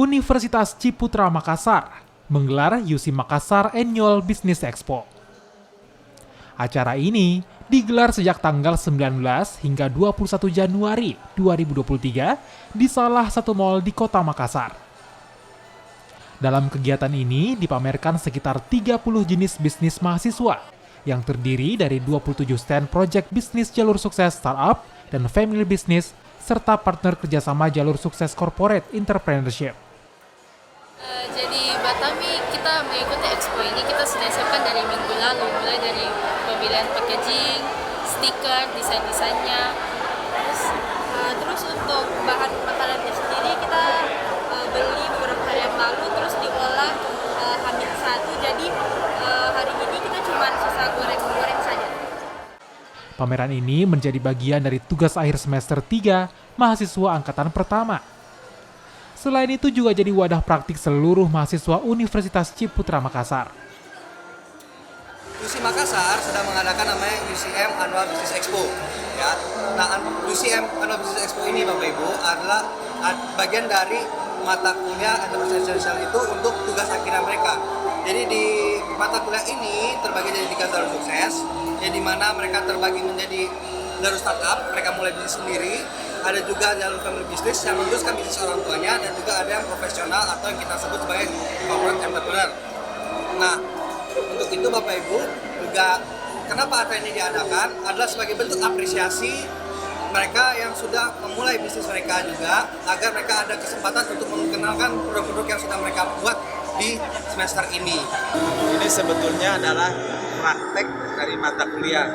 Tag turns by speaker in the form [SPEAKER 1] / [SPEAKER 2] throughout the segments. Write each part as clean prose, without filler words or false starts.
[SPEAKER 1] Universitas Ciputra Makassar menggelar UC Makassar Annual Business Expo. Acara ini digelar sejak tanggal 19 hingga 21 Januari 2023 di salah satu mal di Kota Makassar. Dalam kegiatan ini dipamerkan sekitar 30 jenis bisnis mahasiswa yang terdiri dari 27 stand project bisnis jalur sukses startup dan family business serta partner kerjasama jalur sukses corporate entrepreneurship.
[SPEAKER 2] Jadi Batami kita mengikuti expo ini kita sudah siapkan dari minggu lalu, mulai dari pemilihan packaging, stiker, desain-desainnya. Terus untuk bahan makanannya sendiri kita beli beberapa hari yang lalu terus diolah hamil satu. Jadi hari ini kita cuma sisa goreng-goreng saja.
[SPEAKER 1] Pameran ini menjadi bagian dari tugas akhir semester 3 mahasiswa angkatan pertama. Selain itu juga jadi wadah praktik seluruh mahasiswa Universitas Ciputra Makassar.
[SPEAKER 3] UC Makassar sedang mengadakan namanya UCM Annual Business Expo. Ya. Nah, UCM Annual Business Expo ini Bapak Ibu adalah bagian dari mata kuliah entrepreneurship itu untuk tugas akhirnya mereka. Jadi di mata kuliah ini terbagi jadi 3 jalur sukses, yang dimana mereka terbagi menjadi jalur startup, mereka mulai bisnis sendiri. Ada juga jalur family business yang meneruskan bisnis orang tuanya, dan juga ada yang profesional atau yang kita sebut sebagai corporate entrepreneur. Nah, untuk itu Bapak Ibu juga kenapa acara ini diadakan adalah sebagai bentuk apresiasi mereka yang sudah memulai bisnis mereka juga, agar mereka ada kesempatan untuk mengenalkan produk-produk yang sudah mereka buat di semester ini.
[SPEAKER 4] Ini sebetulnya adalah praktek dari mata kuliah,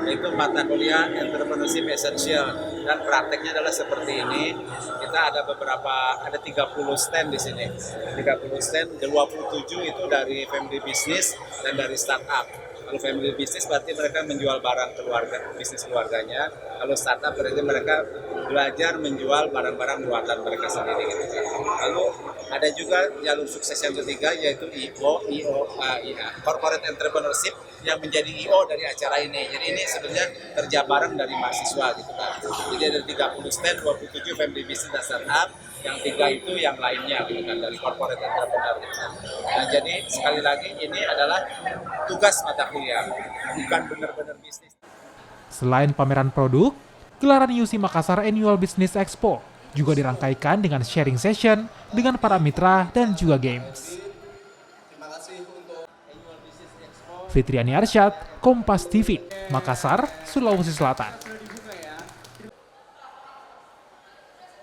[SPEAKER 4] yaitu mata kuliah Entrepreneurship Essential, dan prakteknya adalah seperti ini. Kita ada 30 stand di sini. 30 stand, 27 itu dari family business dan dari startup. Kalau family business berarti mereka menjual barang keluarga, bisnis keluarganya. Kalau startup berarti mereka belajar menjual barang-barang buatan mereka sendiri. Gitu. Lalu ada juga jalur sukses yang ketiga, yaitu IA, Corporate Entrepreneurship, yang menjadi IO dari acara ini. Jadi ini sebenarnya kerja bareng dari mahasiswa gitu kan. Jadi ada 30 stand, 27 family business dan startup, yang 3 itu yang lainnya gitu kan, dari corporate entrepreneur gitu kan. Nah, jadi sekali lagi ini adalah tugas mata kuliah, bukan benar-benar bisnis.
[SPEAKER 1] Selain pameran produk, gelaran UC Makassar Annual Business Expo juga dirangkaikan dengan sharing session dengan para mitra dan juga games. Fitriani Arsyad, Kompas TV, Makassar, Sulawesi Selatan.